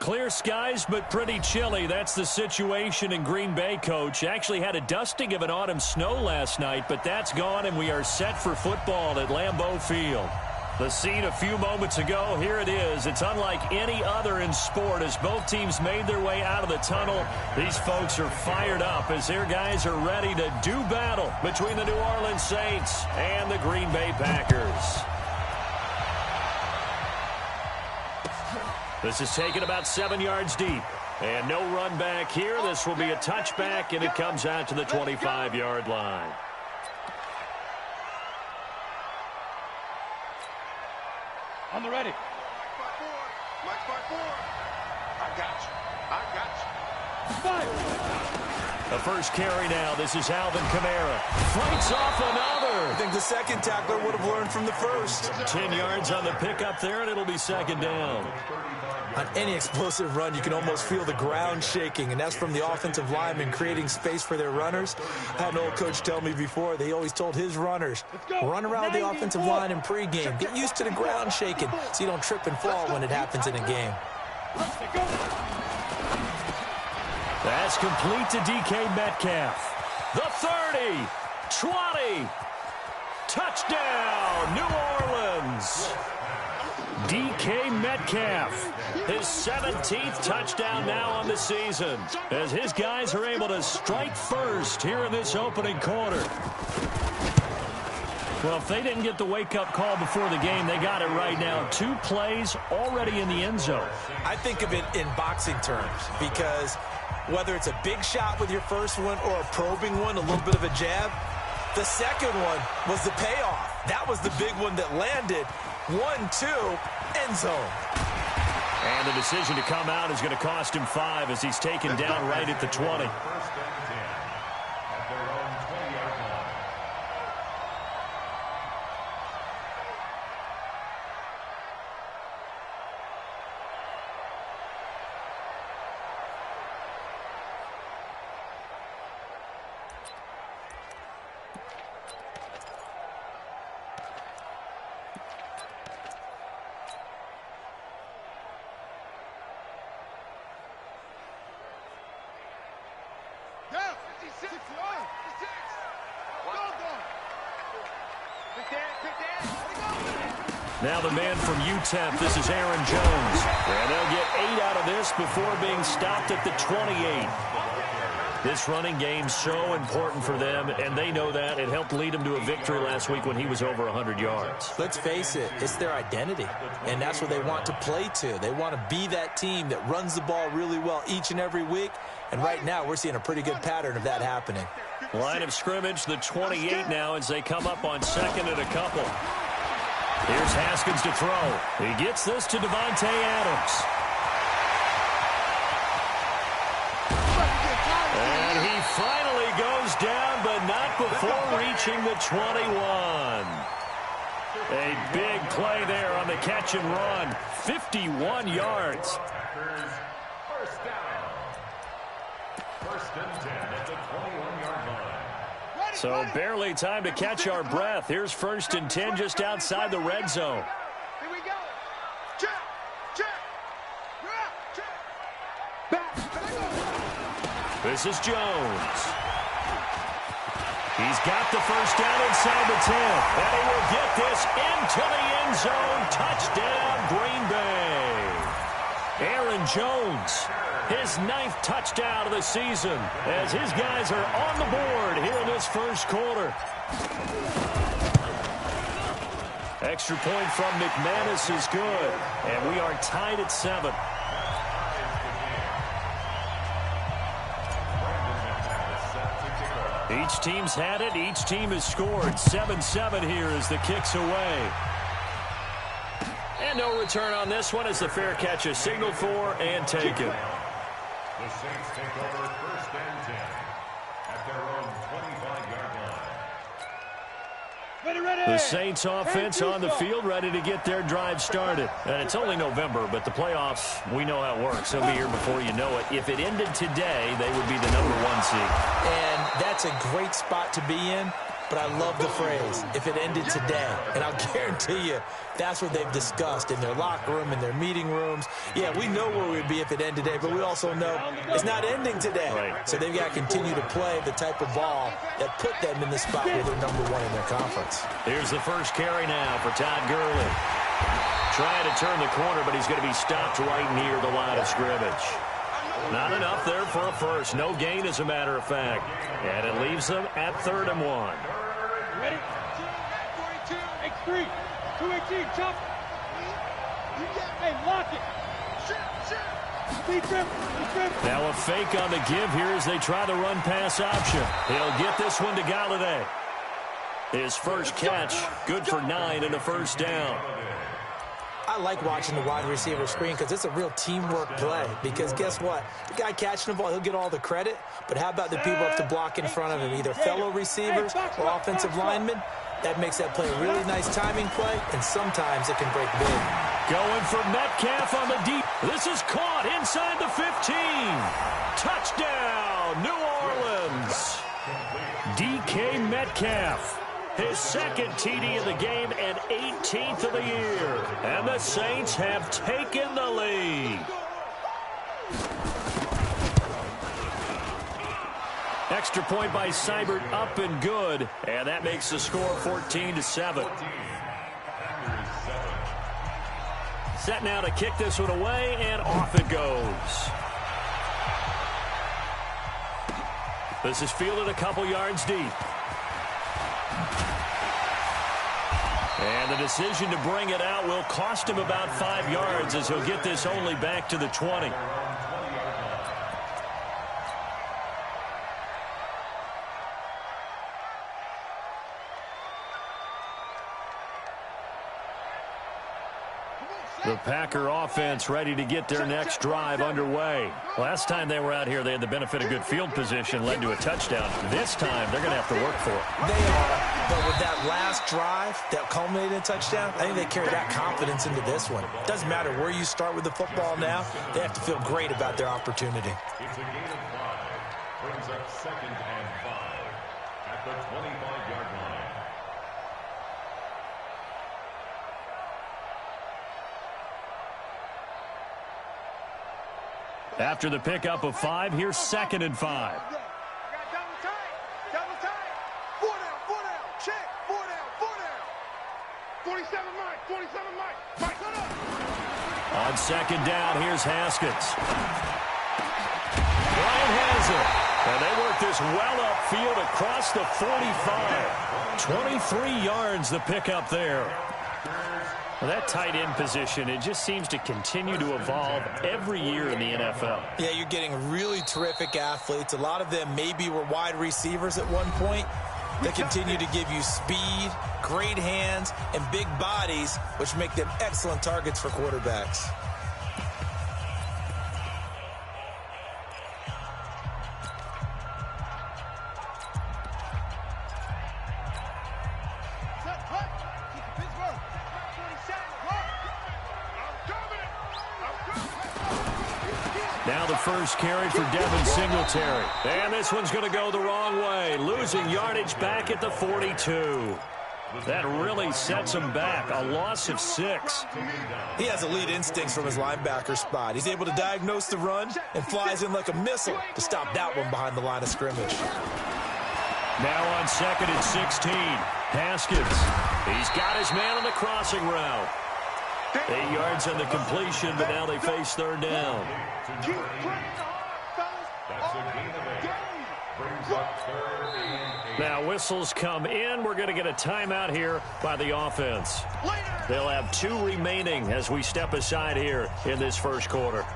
Clear skies, but pretty chilly. That's the situation in Green Bay, Coach. Actually had a dusting of an autumn snow last night, but that's gone, and we are set for football at Lambeau Field. The scene a few moments ago, here it is. It's unlike any other in sport as both teams made their way out of the tunnel. These folks are fired up as their guys are ready to do battle between the New Orleans Saints and the Green Bay Packers. This is taken about 7 yards deep. And no run back here. This will be a touchback, and it comes out to the 25-yard line. On the ready. Mike 5-4. I got you. Fire. The first carry now. This is Alvin Kamara. Fights off another. I think the second tackler would have learned from the first. 10 yards on the pickup there, and it'll be second down. On any explosive run, you can almost feel the ground shaking, and that's from the offensive linemen creating space for their runners. I had an old coach tell me before, they always told his runners, run around the offensive line in pregame. Get used to the ground shaking so you don't trip and fall when it happens in a game. That's complete to DK Metcalf. The 30, 20, touchdown, New Orleans. DK Metcalf, his 17th touchdown now on the season, as his guys are able to strike first here in this opening quarter. Well, if they didn't get the wake-up call before the game, they got it right now. 2 plays already in the end zone. I think of it in boxing terms because whether it's a big shot with your first one or a probing one, a little bit of a jab, the second one was the payoff. That was the big one that landed. 1-2, end zone. And the decision to come out is going to cost him 5 as he's taken down right at the 20. Now the man from UTEP, this is Aaron Jones. And they'll get 8 out of this before being stopped at the 28. This running game's so important for them, and they know that. It helped lead them to a victory last week when he was over 100 yards. Let's face it, it's their identity, and that's what they want to play to. They want to be that team that runs the ball really well each and every week, and right now we're seeing a pretty good pattern of that happening. Line of scrimmage, the 28 now as they come up on second and a couple. Here's Haskins to throw. He gets this to Devontae Adams. And he finally goes down, but not before reaching the 21. A big play there on the catch and run. 51 yards. First down. First and 10 at the 21-yard line. So barely time to catch our breath. Here's first and 10 just outside the red zone. Here we go. Check. This is Jones. He's got the first down inside the 10. And he will get this into the end zone. Touchdown, Green Bay. Aaron Jones, his 9th touchdown of the season, as his guys are on the board here in this first quarter. Extra point from McManus is good, and we are tied at 7. Each team's had it. Each team has scored. 7-7 here as the kick's away. And no return on this one as the fair catch is signaled for and taken. The Saints take over first and 10 at their own 25-yard line. The Saints offense on the field, ready to get their drive started. And it's only November, but the playoffs, we know how it works. They'll be here before you know it. If it ended today, they would be the #1 seed. And that's a great spot to be in. but I love the phrase, if it ended today. And I'll guarantee you, that's what they've discussed in their locker room, in their meeting rooms. Yeah, we know where we'd be if it ended today, but we also know it's not ending today. Right. So they've got to continue to play the type of ball that put them in the spot where they're #1 in their conference. Here's the first carry now for Todd Gurley. Trying to turn the corner, but he's going to be stopped right near the line of scrimmage. Not enough there for a first. No gain, as a matter of fact. And it leaves them at 3rd and 1. Ready? 42, X3, 218, chop. Hey, lock it. Now a fake on the give here as they try the run-pass option. He'll get this one to Galladay. His first catch, good for 9 and a first down. I like watching the wide receiver screen because it's a real teamwork play. Because guess what? The guy catching the ball, he'll get all the credit. But how about the people up to block in front of him, either fellow receivers or offensive linemen? That makes that play a really nice timing play, and sometimes it can break big. Going for Metcalf on the deep. This is caught inside the 15. Touchdown, New Orleans. DK Metcalf. His second TD of the game and 18th of the year. And the Saints have taken the lead. Extra point by Seibert, up and good. And that makes the score 14-7. Set now to kick this one away, and off it goes. This is fielded a couple yards deep. And the decision to bring it out will cost him about 5 yards as he'll get this only back to the 20. The Packer offense ready to get their next drive underway. Last time they were out here, they had the benefit of good field position, led to a touchdown. This time, they're going to have to work for it. They are, but with that last drive that culminated in a touchdown, I think they carry that confidence into this one. Doesn't matter where you start with the football now, they have to feel great about their opportunity. It's a gain of 5. Brings up 2nd and 5 at the 25-yard line. After the pickup of 5, here's 2nd and 5. Double tight. 4 down, check, 4 down. 47 Mike. Mike, shut up. On 2nd down, here's Haskins. Bryant has it. And they work this well upfield across the 45. 23 yards the pickup there. Well, that tight end position, it just seems to continue to evolve every year in the NFL. Yeah, you're getting really terrific athletes. A lot of them maybe were wide receivers at one point. They continue to give you speed, great hands, and big bodies, which make them excellent targets for quarterbacks. Now the first carry for Devin Singletary. And this one's going to go the wrong way. Losing yardage back at the 42. That really sets him back. A loss of 6. He has elite instincts from his linebacker spot. He's able to diagnose the run and flies in like a missile to stop that one behind the line of scrimmage. Now on 2nd and 16. Haskins. He's got his man on the crossing route. 8 yards on the completion, but now they face 3rd down. That's a gain of 8. Brings up 3rd and 8. Now whistles come in. We're going to get a timeout here by the offense. They'll have 2 remaining as we step aside here in this first quarter.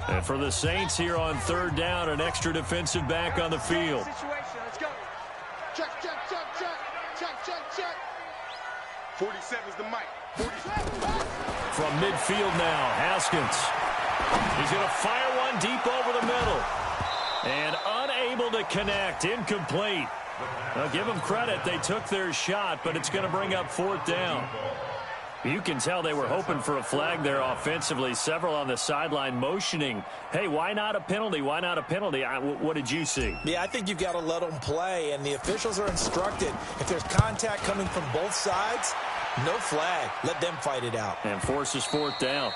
And for the Saints here on 3rd down, an extra defensive back on the field. Let's go. Check. 47's the mic. 47. From midfield now, Haskins. He's going to fire one deep over the middle. And unable to connect, incomplete. Well, give them credit. They took their shot, but it's going to bring up 4th down. You can tell they were hoping for a flag there offensively. Several on the sideline motioning, hey, why not a penalty? Why not a penalty? What did you see? Yeah, I think you've got to let them play, and the officials are instructed. If there's contact coming from both sides, no flag. Let them fight it out. And forces 4th down.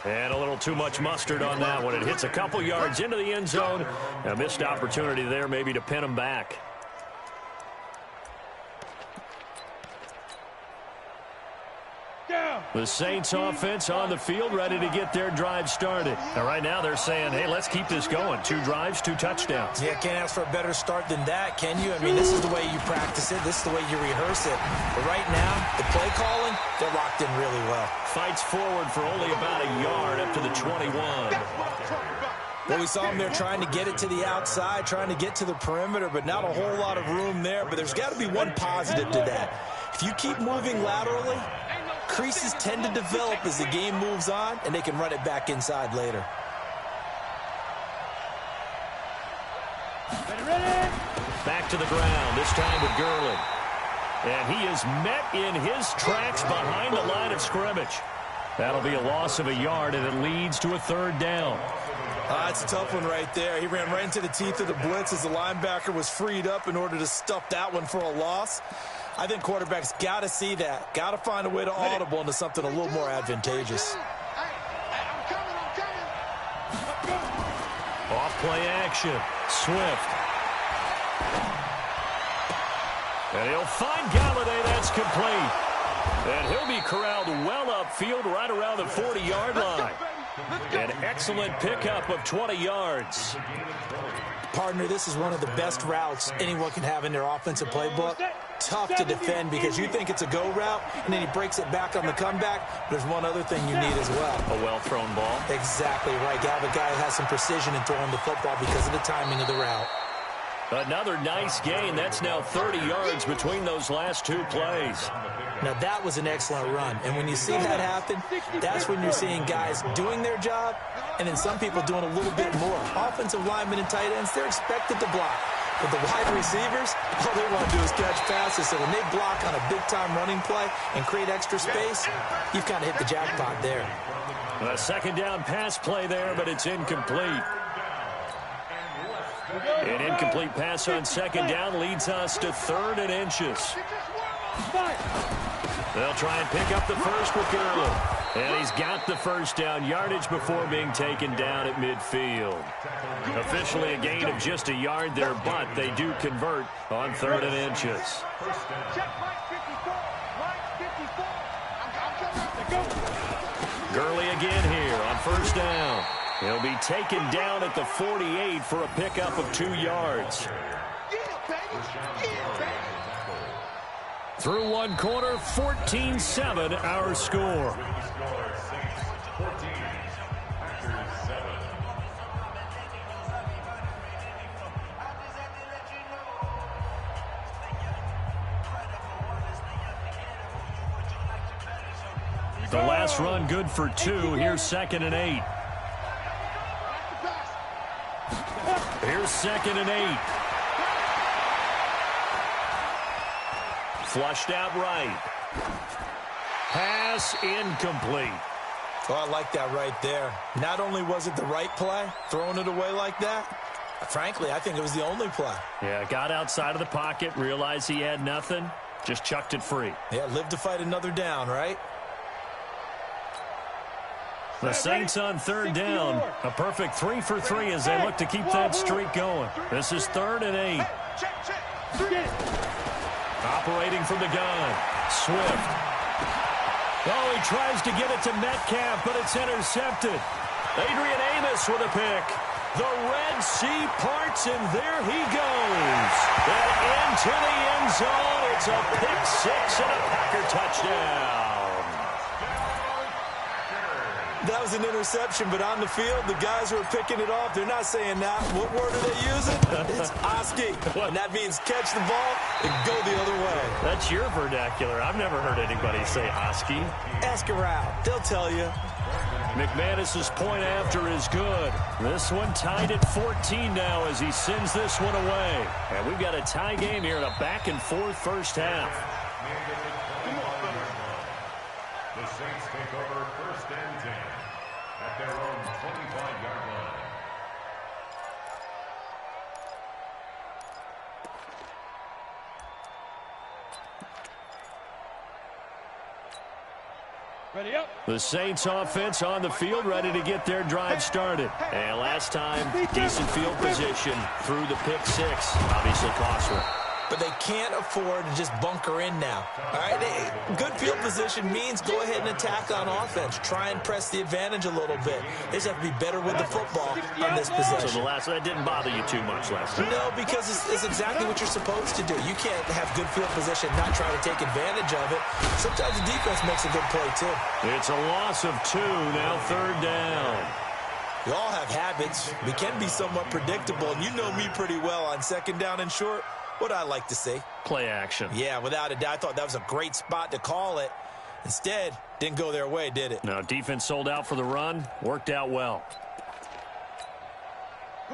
And a little too much mustard on that one. It hits a couple yards into the end zone. A missed opportunity there maybe to pin them back. The Saints offense on the field, ready to get their drive started. And right now they're saying, hey, let's keep this going. 2 drives, 2 touchdowns. Yeah, can't ask for a better start than that, can you? I mean, this is the way you practice it. This is the way you rehearse it. But right now, the play calling, they're locked in really well. Fights forward for only about a yard up to the 21. Well, we saw them there trying to get it to the outside, trying to get to the perimeter, but not a whole lot of room there. But there's got to be one positive to that. If you keep moving laterally, creases tend to develop as the game moves on, and they can run it back inside later. Back to the ground, this time with Gurley. And he is met in his tracks behind the line of scrimmage. That'll be a loss of a yard, and it leads to a 3rd down. That's a tough one right there. He ran right into the teeth of the blitz as the linebacker was freed up in order to stuff that one for a loss. I think quarterbacks got to see that. Got to find a way to audible into something a little more advantageous. Off play action. Swift. And he'll find Galladay. That's complete. And he'll be corralled well upfield right around the 40-yard line. An excellent pickup of 20 yards. Partner, this is one of the best routes anyone can have in their offensive playbook. Tough to defend because you think it's a go route, and then he breaks it back on the comeback. There's one other thing you need as well. A well-thrown ball. Exactly right. You have a guy who has some precision in throwing the football because of the timing of the route. Another nice gain. That's now 30 yards between those last 2 plays. Now, that was an excellent run. And when you see that happen, that's when you're seeing guys doing their job and then some people doing a little bit more. Offensive linemen and tight ends, they're expected to block. But the wide receivers, all they want to do is catch passes. So when they block on a big-time running play and create extra space, you've kind of hit the jackpot there. A 2nd down pass play there, but it's incomplete. An incomplete pass on 2nd down leads us to 3rd and inches. They'll try and pick up the first with Gurley. And he's got the 1st down yardage before being taken down at midfield. Officially a gain of just a yard there, but they do convert on 3rd and inches. Gurley again here on 1st down. He'll be taken down at the 48 for a pickup of 2 yards. Through 1 quarter, 14-7 our score. The last run good for 2. Here's 2nd and 8. Here's 2nd and 8. Flushed out right. Pass incomplete. Oh, I like that right there. Not only was it the right play, throwing it away like that, frankly, I think it was the only play. Yeah, got outside of the pocket, realized he had nothing, just chucked it free. Yeah, live to fight another down, right? The Saints on 3rd down. A perfect 3 for 3 as they look to keep that streak going. This is 3rd and 8. Operating from the gun. Swift. Oh, he tries to get it to Metcalf, but it's intercepted. Adrian Amos with a pick. The Red Sea parts, and there he goes. And into the end zone. It's a pick 6 and a Packer touchdown. That was an interception, but on the field, the guys who are picking it off, they're not saying that. What word are they using? It's Oski. And that means catch the ball and go the other way. That's your vernacular. I've never heard anybody say Oski. Ask around. They'll tell you. McManus's point after is good. This one tied at 14 now as he sends this one away. And we've got a tie game here in a back-and-forth first half. The Saints take over 1st and 10 at their own 25-yard line. Ready up. The Saints offense on the field, ready to get their drive started. And last time, decent field position through the pick six. Obviously costly. But they can't afford to just bunker in now. All right, good field position means go ahead and attack on offense. Try and press the advantage a little bit. They just have to be better with the football on this possession. So that didn't bother you too much last time? No, because it's exactly what you're supposed to do. You can't have good field position, not try to take advantage of it. Sometimes the defense makes a good play, too. It's a loss of 2, now 3rd down. We all have habits. We can be somewhat predictable, and you know me pretty well on 2nd down and short. What I like to see. Play action. Yeah, without a doubt. I thought that was a great spot to call it. Instead, didn't go their way, did it? No, defense sold out for the run. Worked out well.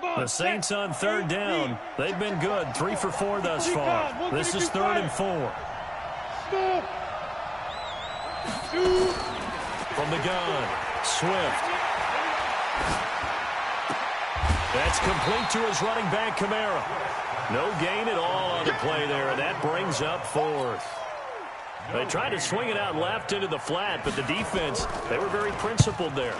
The Saints on 3rd down. They've been good. 3 for 4 thus far. This is 3rd and 4. From the gun, Swift. That's complete to his running back, Kamara. No gain at all on the play there, and that brings up 4th. They tried to swing it out left into the flat, but the defense, they were very principled there.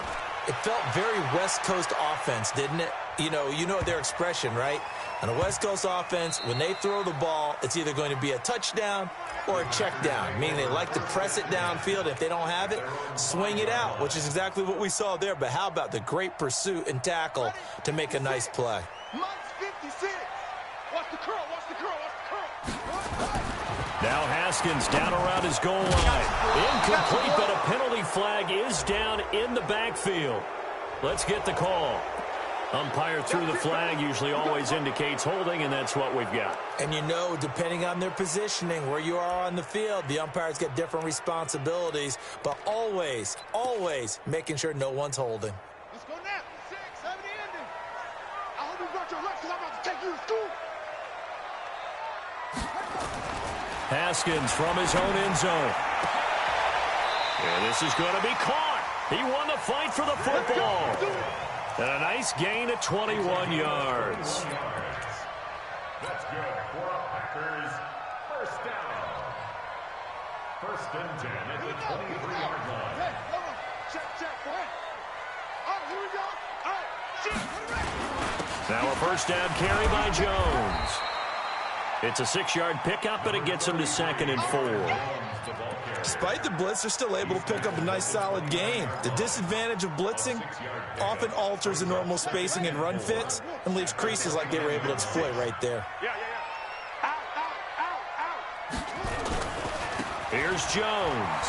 It felt very West Coast offense, didn't it? You know their expression, right? On a West Coast offense, when they throw the ball, it's either going to be a touchdown or a check down, meaning they like to press it downfield. If they don't have it, swing it out, which is exactly what we saw there. But how about the great pursuit and tackle to make a nice play? Mike's 56. Watch the curl, watch the curl, watch the curl. Now Haskins down around his goal line. Incomplete, but a penalty flag is down in the backfield. Let's get the call. Umpire threw the flag, usually always indicates holding, and that's what we've got. And depending on their positioning, where you are on the field, the umpires get different responsibilities, but always, always making sure no one's holding. Let's go now. 6, 7, ending. I hope you brought your left because I'm about to take you to school. Haskins from his own end zone. And this is going to be caught. He won the fight for the football. And a nice gain at 21 yards. That's good for a Packers 1st down. 1st and 10 at the 23-yard line. Hey, hold on. Check, boy. All right, here we go. All right, shit. Now a 1st down carry by Jones. It's a 6-yard pickup, but it gets him to 2nd and 4. Despite the blitz, they're still able to pick up a nice, solid gain. The disadvantage of blitzing often alters the normal spacing and run fits and leaves creases like they were able to exploit right there. Yeah. Out. Here's Jones.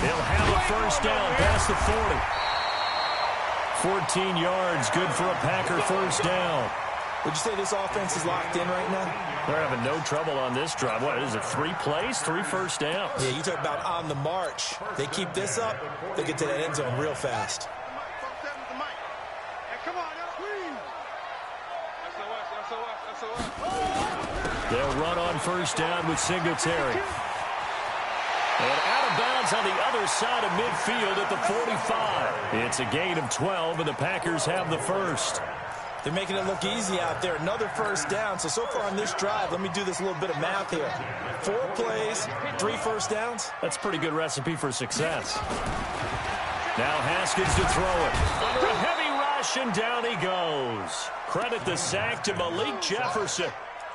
They'll have a 1st down past the 40. 14 yards, good for a Packer 1st down. Would you say this offense is locked in right now? They're having no trouble on this drive. What is it, 3 plays, 3 1st downs? Yeah, you talk about on the march. They keep this up, they get to that end zone real fast. Hey, come on, please. SOS. They'll run on 1st down with Singletary. And out of bounds on the other side of midfield at the 45. It's a gain of 12, and the Packers have the 1st. They're making it look easy out there. Another 1st down. So far on this drive, let me do this little bit of math here. 4 plays, 3 1st downs. That's a pretty good recipe for success. Now Haskins to throw it. Under a heavy rush, and down he goes. Credit the sack to Malik Jefferson.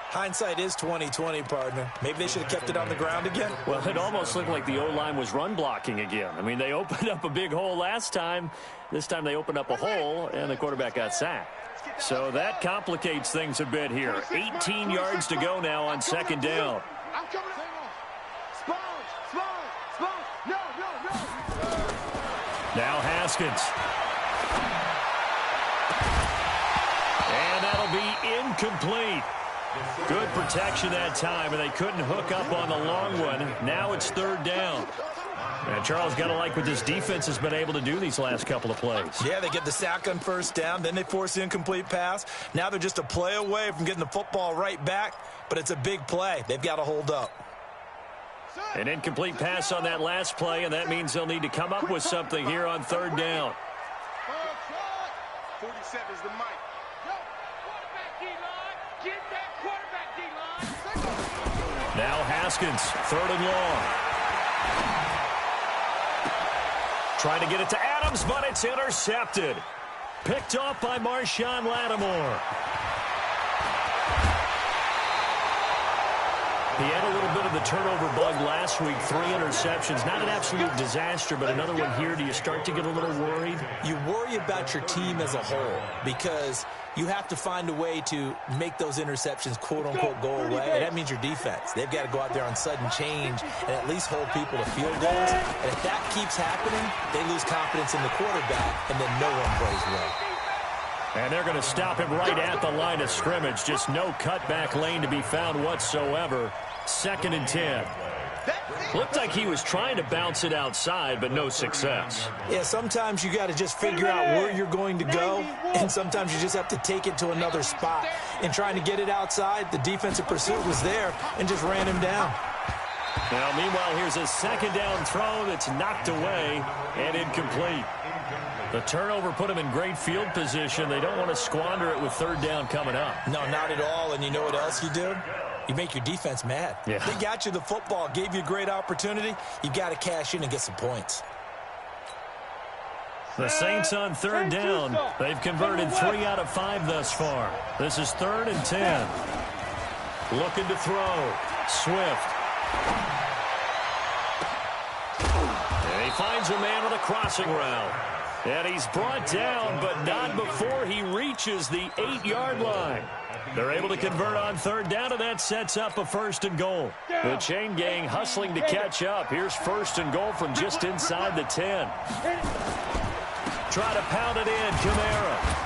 Hindsight is 20/20, partner. Maybe they should have kept it on the ground again. Well, it almost looked like the O-line was run blocking again. I mean, they opened up a big hole last time. This time they opened up a hole, and the quarterback got sacked. So that complicates things a bit here. 18 yards to go now on 2nd down. I'm coming. Spawn. No. Now Haskins. And that'll be incomplete. Good protection that time, and they couldn't hook up on the long one. Now it's 3rd down. And Charles, got to like what this defense has been able to do these last couple of plays. Yeah, they get the sack on first down, then they force the incomplete pass. Now they're just a play away from getting the football right back, but it's a big play. They've got to hold up. An incomplete pass on that last play, and that means they'll need to come up with something here on third down. 47 is the mic. Quarterback D-line. Get that quarterback D-line. Now Haskins, third and long. Trying to get it to Adams, but it's intercepted. Picked off by Marshawn Lattimore. He had a little bit of the turnover bug last week, 3 interceptions. Not an absolute disaster, but another one here. Do you start to get a little worried? You worry about your team as a whole because you have to find a way to make those interceptions, quote-unquote, go away. And that means your defense. They've got to go out there on sudden change and at least hold people to field goals. And if that keeps happening, they lose confidence in the quarterback, and then no one plays well. And they're going to stop him right at the line of scrimmage. Just no cutback lane to be found whatsoever. 2nd and 10. Looked like he was trying to bounce it outside, but no success. Yeah, sometimes you got to just figure out where you're going to go, and sometimes you just have to take it to another spot. In trying to get it outside, the defensive pursuit was there and just ran him down. Now, meanwhile, here's a 2nd down throw that's knocked away and incomplete. The turnover put them in great field position. They don't want to squander it with 3rd down coming up. No, not at all. And you know what else you do? You make your defense mad. Yeah. They got you the football, gave you a great opportunity. You got to cash in and get some points. The Saints on 3rd down. They've converted 3 out of 5 thus far. This is 3rd and 10. Looking to throw. Swift. And he finds a man on the crossing route. And he's brought down, but not before he reaches the 8-yard line. They're able to convert on 3rd down, and that sets up a 1st and goal. The chain gang hustling to catch up. Here's 1st and goal from just inside the 10. Try to pound it in, Kamara.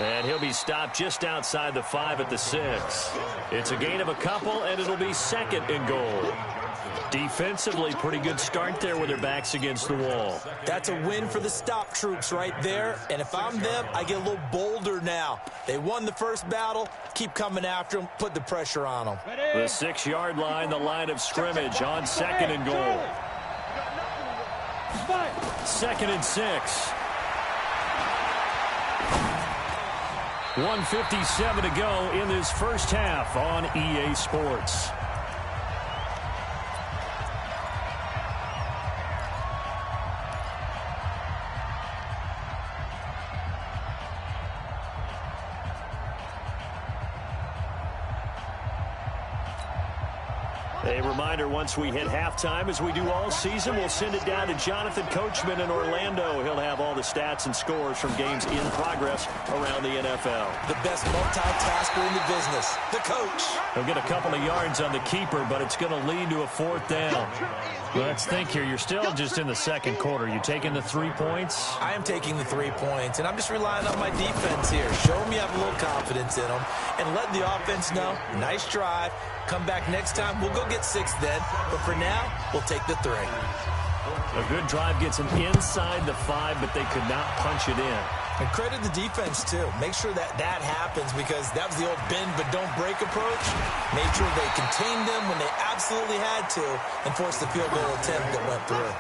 And he'll be stopped just outside the 5 at the 6. It's a gain of a couple, and it'll be 2nd and goal. Defensively, pretty good start there with their backs against the wall. That's a win for the stop troops right there. And if I'm them, I get a little bolder now. They won the first battle. Keep coming after them. Put the pressure on them. The 6-yard line, the line of scrimmage on 2nd and goal. 2nd and 6. 1:57 to go in this first half on EA Sports. A reminder, once we hit halftime, as we do all season, we'll send it down to Jonathan Coachman in Orlando. He'll have all the stats and scores from games in progress around the NFL. The best multitasker in the business, the coach. He'll get a couple of yards on the keeper, but it's going to lead to a 4th down. Let's think here. You're still just in the 2nd quarter. You taking the 3 points? I am taking the 3 points, and I'm just relying on my defense here. Show them you have a little confidence in them, and let the offense know, nice drive. Come back next time. We'll go get 6 then. But for now, we'll take the 3. A good drive gets them inside the 5, but they could not punch it in. And credit the defense, too. Make sure that happens because that was the old bend but don't break approach. Made sure they contained them when they absolutely had to and forced the field goal attempt that went through.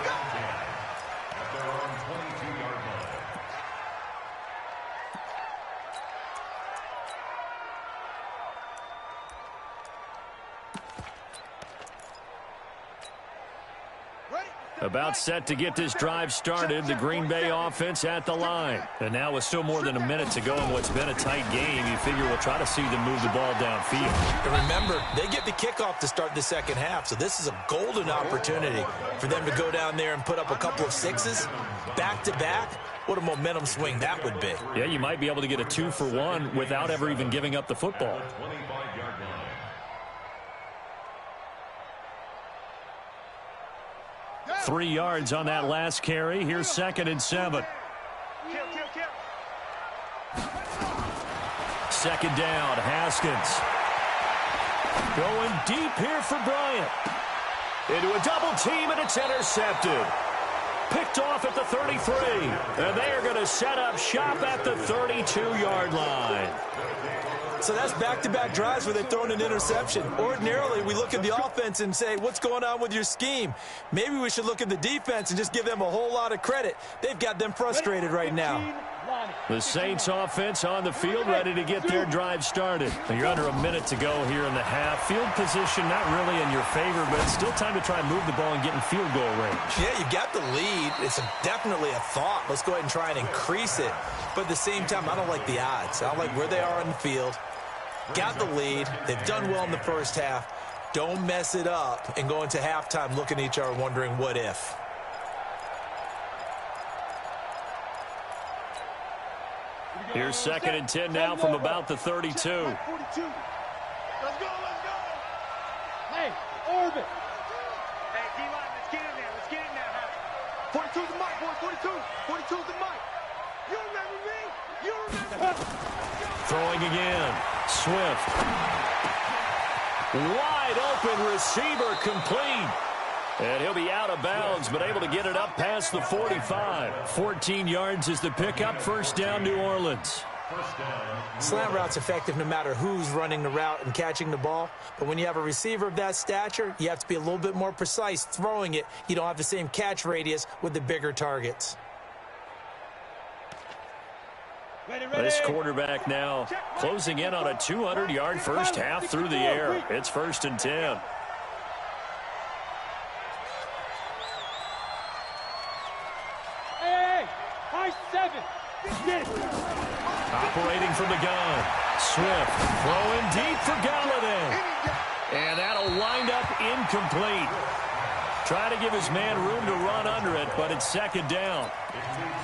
About set to get this drive started, the Green Bay offense at the line. And now with still more than a minute to go in what's been a tight game, you figure we'll try to see them move the ball downfield. And remember, they get the kickoff to start the 2nd half, so this is a golden opportunity for them to go down there and put up a couple of 6s back-to-back. What a momentum swing that would be. Yeah, you might be able to get a 2-for-1 without ever even giving up the football. 3 yards on that last carry. Here's 2nd and 7. 2nd down, Haskins. Going deep here for Bryant. Into a double team, and it's intercepted. Picked off at the 33. And they are going to set up shop at the 32-yard line. So that's back-to-back drives where they're throwing an interception. Ordinarily, we look at the offense and say, what's going on with your scheme? Maybe we should look at the defense and just give them a whole lot of credit. They've got them frustrated right now. The Saints offense on the field, ready to get their drive started. You're under a minute to go here in the half. Field position not really in your favor, but it's still time to try and move the ball and get in field goal range. Yeah, you got the lead. It's definitely a thought. Let's go ahead and try and increase it. But at the same time, I don't like the odds. I don't like where they are on the field. Got the lead. They've done well in the first half. Don't mess it up and go into halftime looking at each other wondering what if. Here's 2nd and 10 now from about the 32. Let's go, let's go. Hey, Orbit. Hey, D-line, let's get in there. Let's get in there. 42's the mic, boys. 42's the mic. You remember me? You remember me? Throwing again. Swift. Wide open receiver complete. And he'll be out of bounds, but able to get it up past the 45. 14 yards is the pickup. First down, New Orleans. Slant route's effective no matter who's running the route and catching the ball. But when you have a receiver of that stature, you have to be a little bit more precise throwing it. You don't have the same catch radius with the bigger targets. This quarterback now closing in on a 200-yard first half through the air. It's 1st and 10. Hey, high 7. Operating from the gun. Swift throwing deep for Galladay. And that'll wind up incomplete. Trying to give his man room to run under it, but it's 2nd down.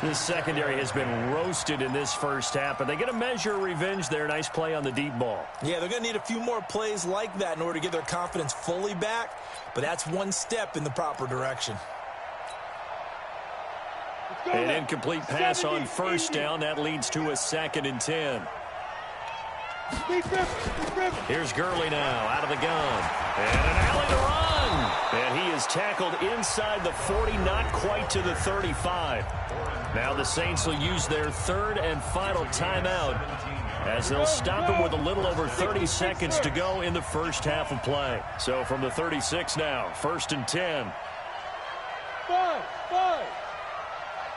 This secondary has been roasted in this first half, but they get a measure of revenge there. Nice play on the deep ball. Yeah, they're going to need a few more plays like that in order to get their confidence fully back, but that's one step in the proper direction. An incomplete pass on first down. That leads to a 2nd and 10. Here's Gurley now out of the gun. And an alley to run. And he is tackled inside the 40, not quite to the 35. Now the Saints will use their 3rd and final timeout as they'll stop him with a little over 30 seconds to go in the first half of play. So from the 36 now, 1st and 10. 5.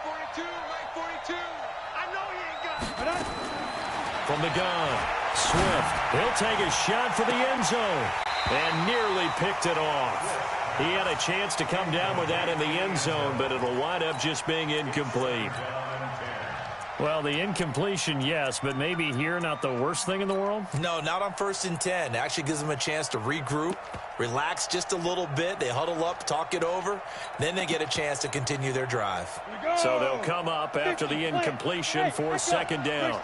42, like 42. I know he ain't got it. From the gun, Swift. He'll take a shot for the end zone and nearly picked it off. He had a chance to come down with that in the end zone, but it'll wind up just being incomplete. Well, the incompletion, yes, but maybe here not the worst thing in the world? No, not on 1st and 10. It actually gives them a chance to regroup, relax just a little bit. They huddle up, talk it over. Then they get a chance to continue their drive. So they'll come up after the incompletion for 2nd down.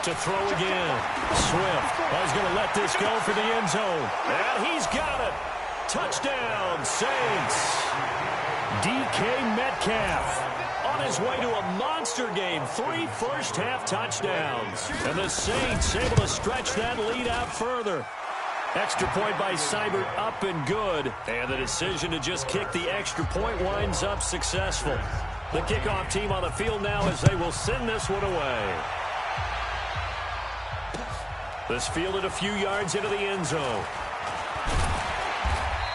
To throw again. Swift is going to let this go for the end zone. And he's got it. Touchdown, Saints. DK Metcalf on his way to a monster game. 3 first-half touchdowns. And the Saints able to stretch that lead out further. Extra point by Seibert up and good. And the decision to just kick the extra point winds up successful. The kickoff team on the field now as they will send this one away. This fielded a few yards into the end zone.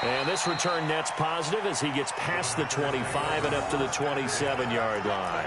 And this return net's positive as he gets past the 25 and up to the 27-yard line.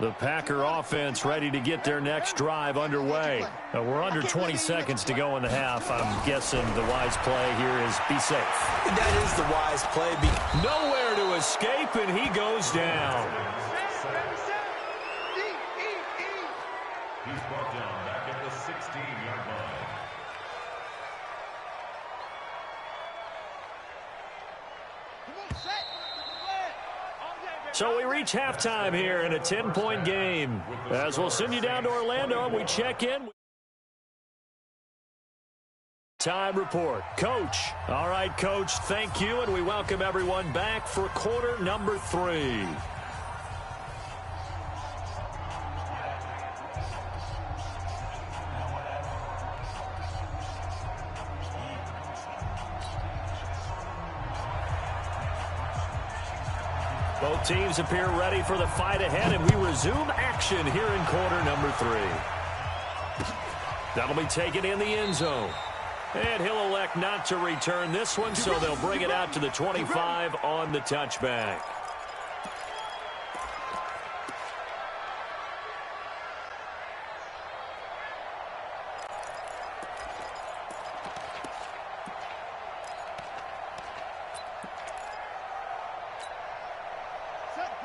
The Packer offense ready to get their next drive underway. We're under 20 seconds to go in the half. I'm guessing the wise play here is be safe. That is the wise play. Nowhere to escape, and he goes down. He's brought down back at the 16-yard line. So we reach halftime here in a 10-point game. As we'll send you down to Orlando, we check in. Time report. Coach. All right, Coach, thank you, and we welcome everyone back for quarter number 3. Both teams appear ready for the fight ahead, and we resume action here in quarter number 3. That'll be taken in the end zone. And he'll elect not to return this one, so they'll bring it out to the 25 on the touchback.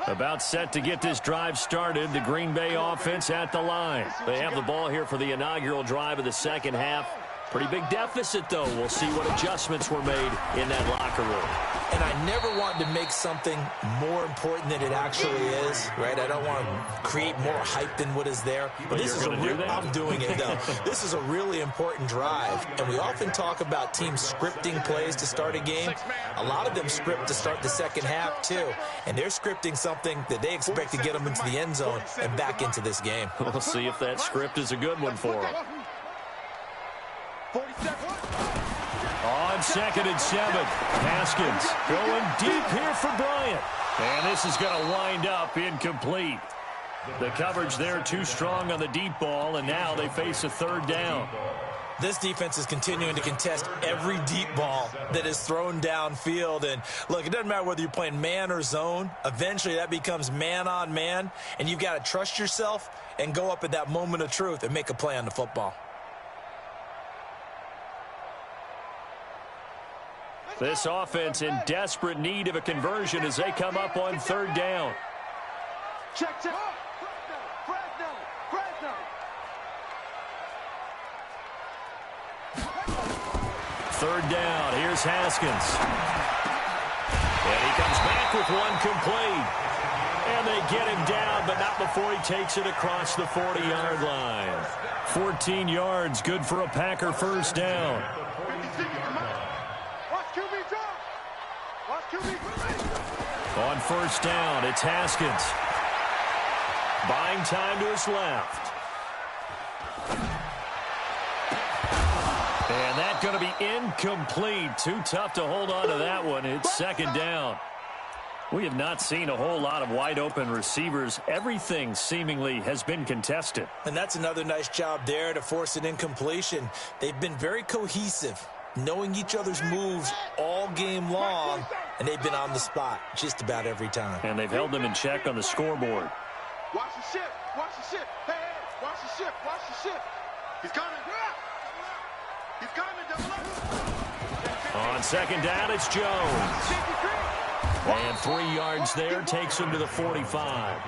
About set to get this drive started. The Green Bay offense at the line. They have the ball here for the inaugural drive of the second half. Pretty big deficit, though. We'll see what adjustments were made in that locker room. And I never wanted to make something more important than it actually is, right? I don't want to create more hype than what is there. But this is I'm doing it, though. This is a really important drive. And we often talk about teams scripting plays to start a game. A lot of them script to start the second half, too. And they're scripting something that they expect to get them into the end zone and back into this game. We'll see if that script is a good one for them. On 2nd and 7, Haskins going deep here for Bryant. And this is going to wind up incomplete. The coverage there too strong on the deep ball, and now they face a 3rd down. This defense is continuing to contest every deep ball that is thrown downfield. And, look, it doesn't matter whether you're playing man or zone. Eventually that becomes man on man, and you've got to trust yourself and go up at that moment of truth and make a play on the football. This offense in desperate need of a conversion as they come up on 3rd down. Check. 3rd down. Here's Haskins. And he comes back with one complete. And they get him down, but not before he takes it across the 40-yard line. 14 yards, good for a Packer 1st down. On 1st down, it's Haskins. Buying time to his left. And that's going to be incomplete. Too tough to hold on to that one. It's 2nd down. We have not seen a whole lot of wide-open receivers. Everything seemingly has been contested. And that's another nice job there to force an incompletion. They've been very cohesive, knowing each other's moves all game long, and they've been on the spot just about every time. And they've held them in check on the scoreboard. Watch the ship. Hey, watch the ship. He's coming. On 2nd down, it's Jones. And 3 yards there takes him to the 45.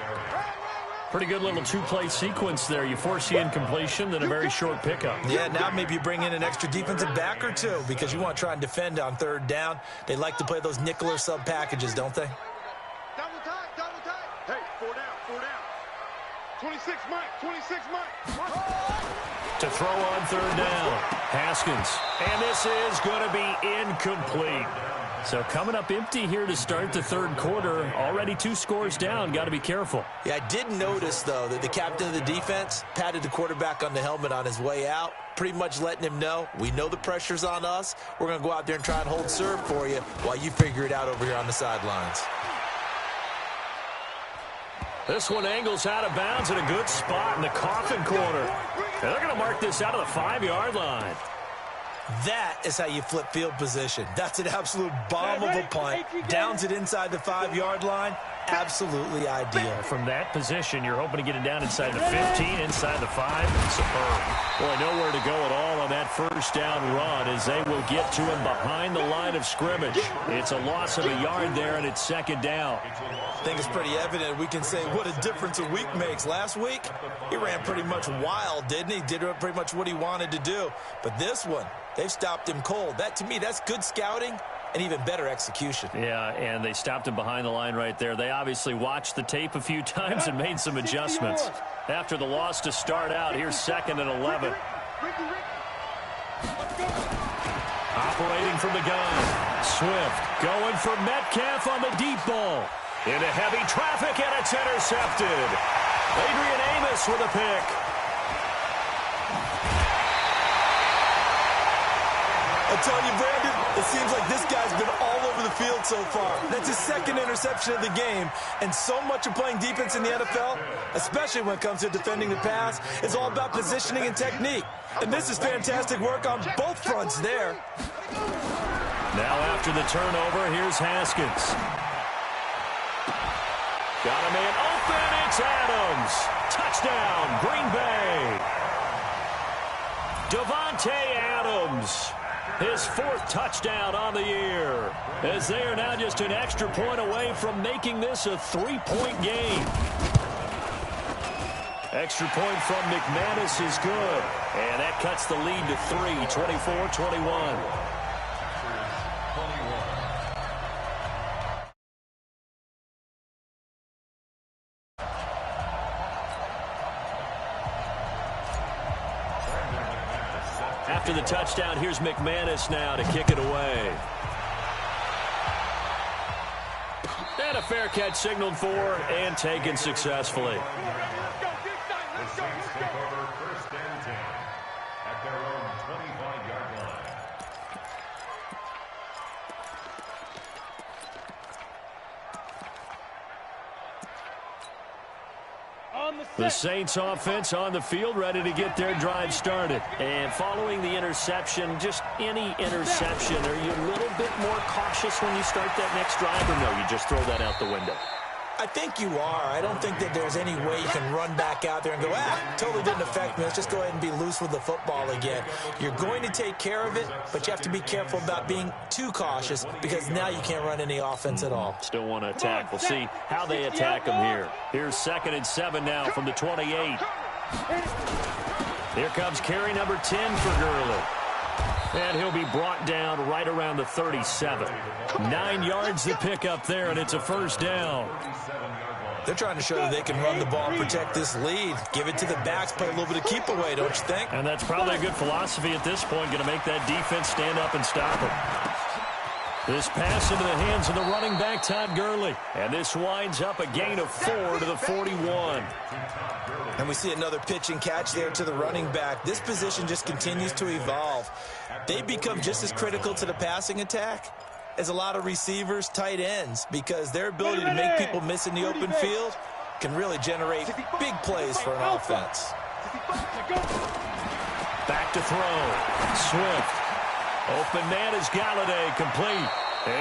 Pretty good little 2-play sequence there. You force the incompletion, then a very short pickup. Yeah, now maybe you bring in an extra defensive back or two because you want to try and defend on 3rd down. They like to play those nickel or sub packages, don't they? Double tight. Hey, 4 down. 26 Mike. To throw on 3rd down, Haskins. And this is going to be incomplete. So coming up empty here to start the 3rd quarter. Already 2 scores down. Got to be careful. Yeah, I did notice, though, that the captain of the defense patted the quarterback on the helmet on his way out, pretty much letting him know, we know the pressure's on us. We're going to go out there and try and hold serve for you while you figure it out over here on the sidelines. This one angles out of bounds in a good spot in the coffin corner. And they're going to mark this out of the 5-yard line. That is how you flip field position. That's an absolute bomb of a punt. Downs it inside the 5-yard line. Absolutely ideal. From that position, you're hoping to get it down inside the 15, inside the 5. Superb. Boy, nowhere to go at all on that 1st down run as they will get to him behind the line of scrimmage. It's a loss of a yard there, and it's 2nd down. I think it's pretty evident. We can say what a difference a week makes. Last week, he ran pretty much wild, didn't he? Did pretty much what he wanted to do. But this one, they've stopped him cold. That, to me, that's good scouting and even better execution. Yeah, and they stopped him behind the line right there. They obviously watched the tape a few times and made some adjustments. After the loss to start out, here's 2nd and 11. Operating from the gun. Swift going for Metcalf on the deep ball. Into heavy traffic, and it's intercepted. Adrian Amos with a pick. I tell you, Brandon, it seems like this guy's been all over the field so far. That's his second interception of the game, and so much of playing defense in the NFL, especially when it comes to defending the pass, is all about positioning and technique. And this is fantastic work on both fronts there. Now after the turnover, here's Haskins. Got a man open, it's Adams. Touchdown, Green Bay. Davante Adams. His fourth touchdown on the year, as they are now just an extra point away from making this a three-point game. Extra point from McManus is good, and that cuts the lead to 3, 24-21. After the touchdown, here's McManus now to kick it away. And a fair catch signaled for and taken successfully. The Saints take over 1st and 10 at their own 25-yard line. The Saints offense on the field, ready to get their drive started. And following the interception, just any interception, are you a little bit more cautious when you start that next drive, or no, you just throw that out the window? I think you are. I don't think that there's any way you can run back out there and go, totally didn't affect me. Let's just go ahead and be loose with the football again. You're going to take care of it, but you have to be careful about being too cautious because now you can't run any offense at all. Still want to attack. We'll see how they attack them here. Here's 2nd and 7 now from the 28. Here comes carry number 10 for Gurley. And he'll be brought down right around the 37. 9 yards to pick up there, and it's a first down. They're trying to show that they can run the ball and protect this lead. Give it to the backs, play a little bit of keep away, don't you think? And that's probably a good philosophy at this point, going to make that defense stand up and stop it. This pass into the hands of the running back, Todd Gurley. And this winds up a gain of 4 to the 41. And we see another pitch and catch there to the running back. This position just continues to evolve. They become just as critical to the passing attack as a lot of receivers, tight ends, because their ability to make people miss in the open field can really generate big plays for an offense. Back to throw. Swift. Open man is Galladay, complete.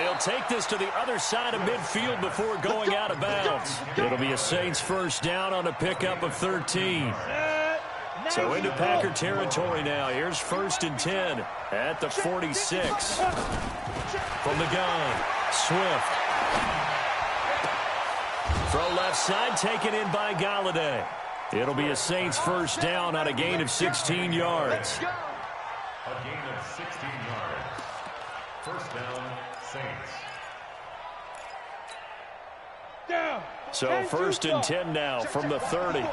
He'll take this to the other side of midfield before going out of bounds. It'll be a Saints first down on a pickup of 13. So into Packer territory now. Here's 1st and 10 at the 46. From the gun, Swift. Throw left side, taken in by Galladay. It'll be a Saints first down on a gain of 16 yards. A gain of 16 yards. First down, Saints. So 1st and 10 now from the 30.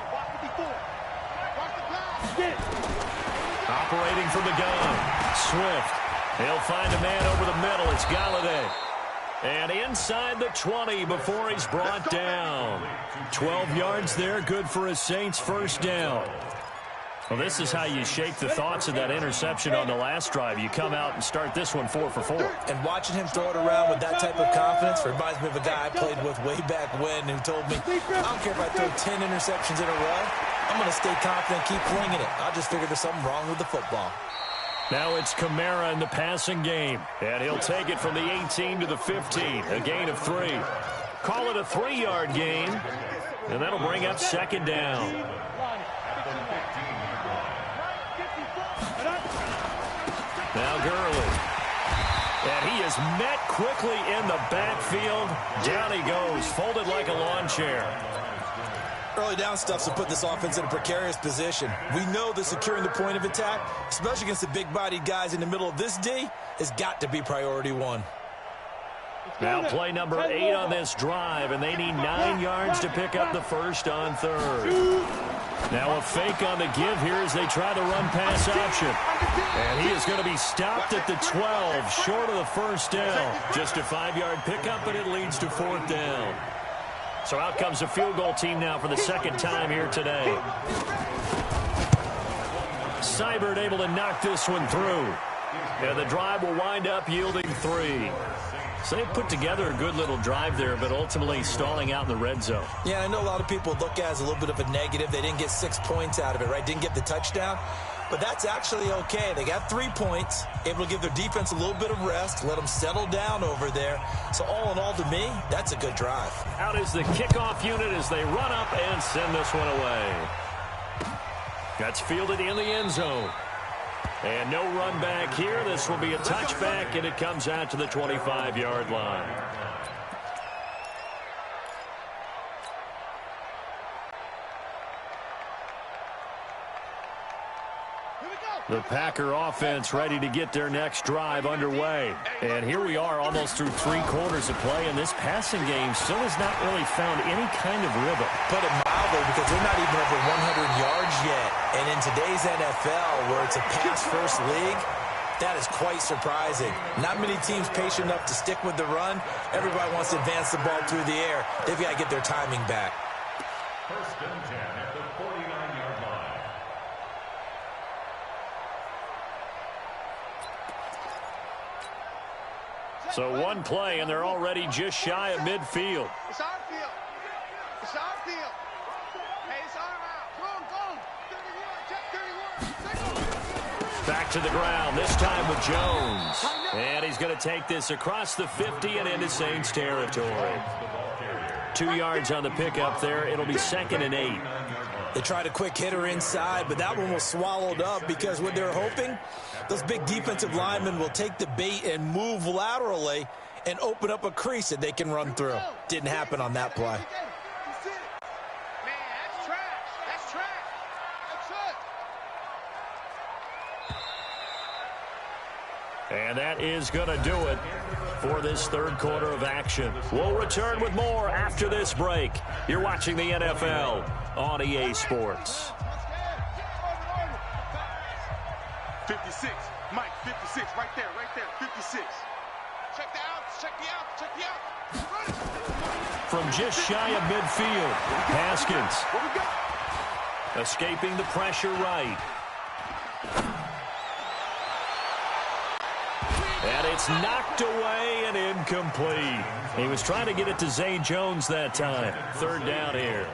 Operating from the gun, Swift. He'll find a man over the middle. It's Galladay. And inside the 20 before he's brought down. 12 yards there, good for a Saints first down. Well, this is how you shake the thoughts of that interception on the last drive. You come out and start this one 4 for 4. And watching him throw it around with that type of confidence reminds me of a guy I played with way back when who told me, I don't care if I throw 10 interceptions in a row. I'm going to stay confident, keep flinging it. I just figured there's something wrong with the football. Now it's Kamara in the passing game. And he'll take it from the 18 to the 15. A gain of 3. Call it a 3-yard gain. And that'll bring up 2nd down. Now Gurley. And he is met quickly in the backfield. Down he goes, folded like a lawn chair. Early down stuff to put this offense in a precarious position. We know that securing the point of attack, especially against the big-bodied guys in the middle of this D, has got to be priority 1. Now play number 8 on this drive, and they need 9 yards to pick up the first on 3rd. Now a fake on the give here as they try the run-pass option. And he is going to be stopped at the 12, short of the first down. Just a 5-yard pickup, and it leads to 4th down. So out comes a field goal team now for the second time here today. Seibert able to knock this one through. And the drive will wind up yielding 3. So they put together a good little drive there, but ultimately stalling out in the red zone. Yeah, I know a lot of people look at it as a little bit of a negative. They didn't get 6 points out of it, right? Didn't get the touchdown. But that's actually okay. They got 3 points, able to give their defense a little bit of rest, let them settle down over there. So all in all, to me, that's a good drive. Out is the kickoff unit as they run up and send this one away. That's fielded in the end zone. And no run back here. This will be a touchback, and it comes out to the 25-yard line. The Packer offense ready to get their next drive underway. And here we are almost through 3 quarters of play, and this passing game still has not really found any kind of rhythm. Put it mildly, because they're not even over 100 yards yet. And in today's NFL, where it's a pass-first league, that is quite surprising. Not many teams patient enough to stick with the run. Everybody wants to advance the ball through the air. They've got to get their timing back. 1st and 10 at the 49-yard line. So one play, and they're already just shy of midfield. It's our field. It's our field. Hey, it's our out. Go. 31, check 31. Back to the ground, this time with Jones. And he's going to take this across the 50 and into Saints territory. 2 yards on the pickup there. It'll be 2nd and 8. They tried a quick hitter inside, but that one was swallowed up because what they're hoping, those big defensive linemen will take the bait and move laterally and open up a crease that they can run through. Didn't happen on that play. Man, that's trash. That's trash. That's it. And that is going to do it for this 3rd quarter of action. We'll return with more after this break. You're watching the NFL on EA Sports. 56. Mike, 56. Right there. 56. Check the outs. Check the outs. From just shy of midfield, Haskins escaping the pressure right. And it's knocked away and incomplete. He was trying to get it to Zay Jones that time. 3rd down here.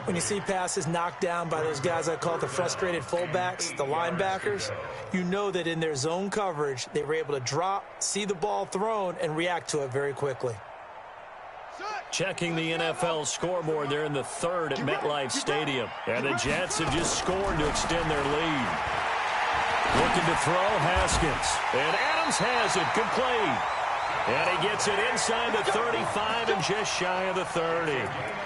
When you see passes knocked down by those guys I call the frustrated fullbacks, the linebackers, you know that in their zone coverage, they were able to drop, see the ball thrown, and react to it very quickly. Checking the NFL scoreboard, they're in the 3rd at MetLife Stadium. And the Jets have just scored to extend their lead. Looking to throw, Haskins. And Adams has it, complete. And he gets it inside the 35 and just shy of the 30.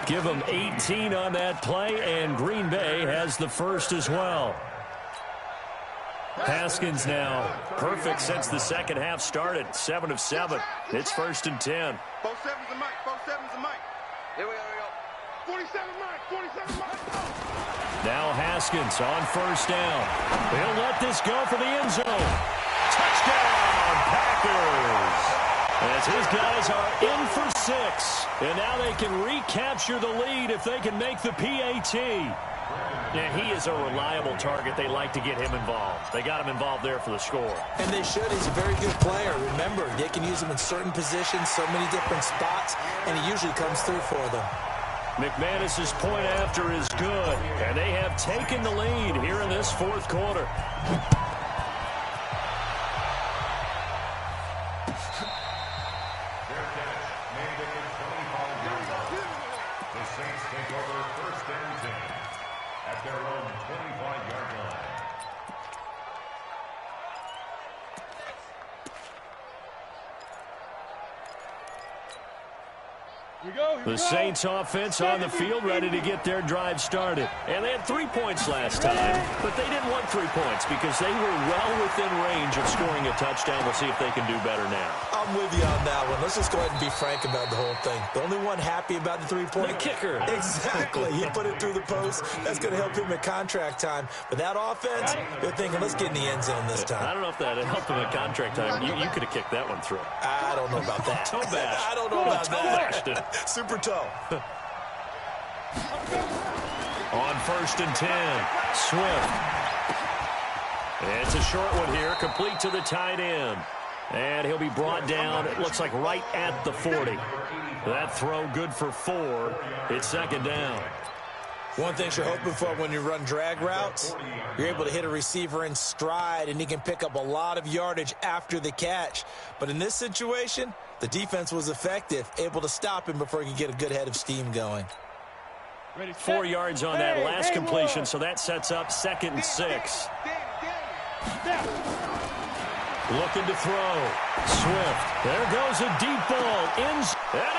Give him 18 on that play, and Green Bay has the first as well. Haskins now perfect since the second half started. 7 of 7. It's 1st and 10. 47's a Mike. 47's a Mike. Here we go. 47 Mike. 47 Mike. Now Haskins on 1st down. He'll let this go for the end zone. Touchdown, Packers. As his guys are in for 6. And now they can recapture the lead if they can make the PAT. And he is a reliable target. They like to get him involved. They got him involved there for the score. And they should. He's a very good player. Remember, they can use him in certain positions, so many different spots, and he usually comes through for them. McManus's point after is good, and they have taken the lead here in this 4th quarter. The Saints offense on the field, ready to get their drive started. And they had 3 points last time, but they didn't want 3 points because they were well within range of scoring a touchdown. We'll see if they can do better now. I'm with you on that one. Let's just go ahead and be frank about the whole thing. The only one happy about the 3-point. The kicker. Exactly. He put it through the post. That's going to help him at contract time. But that offense, they're thinking, let's get in the end zone this time. I don't know if that helped him at contract time. You could have kicked that one through. I don't know about that. Toe bash. I don't know about that. Super toe. On 1st and 10, Swift. It's a short one here, complete to the tight end. And he'll be brought down, it looks like right at the 40. That throw good for 4. It's 2nd down. One thing you're hoping for when you run drag routes, you're able to hit a receiver in stride, and he can pick up a lot of yardage after the catch. But in this situation, the defense was effective, able to stop him before he could get a good head of steam going. 4 yards on that last completion, so that sets up 2nd and 6. Looking to throw. Swift. There goes a deep ball. And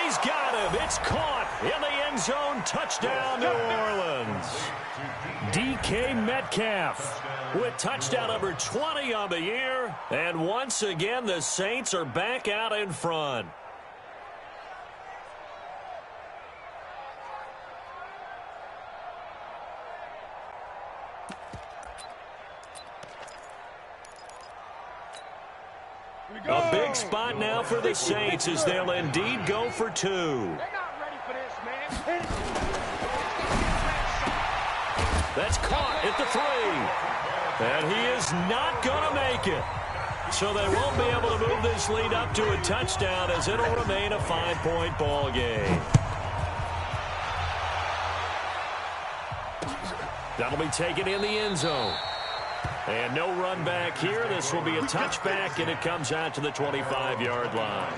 he's got him. It's caught in the end zone. Touchdown, New Orleans. DK Metcalf with touchdown number 20 on the year. And once again, the Saints are back out in front. A big spot now for the Saints as they'll indeed go for 2. They're not ready for this, man. That's caught at the 3. And he is not going to make it. So they won't be able to move this lead up to a touchdown as it'll remain a 5-point ball game. That'll be taken in the end zone. And no run back here. This will be a touchback, and it comes out to the 25-yard line.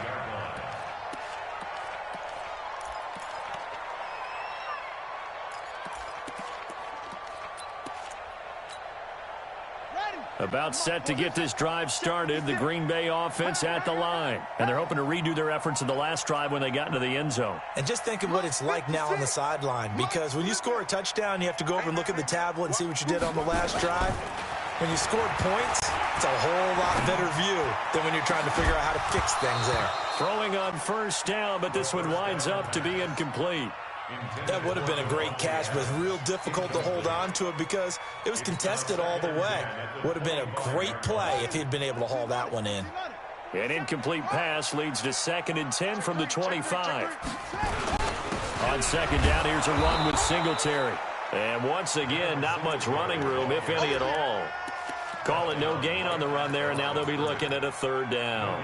About set to get this drive started, the Green Bay offense at the line. And they're hoping to redo their efforts in the last drive when they got into the end zone. And just think of what it's like now on the sideline, because when you score a touchdown, you have to go over and look at the tablet and see what you did on the last drive. When you scored points, it's a whole lot better view than when you're trying to figure out how to fix things there. Throwing on 1st down, but this one winds up to be incomplete. That would have been a great catch, but it's real difficult to hold on to it because it was contested all the way. Would have been a great play if he'd been able to haul that one in. An incomplete pass leads to 2nd and 10 from the 25. On 2nd down, here's a run with Singletary. And once again, not much running room, if any at all. Call it no gain on the run there, and now they'll be looking at a 3rd down.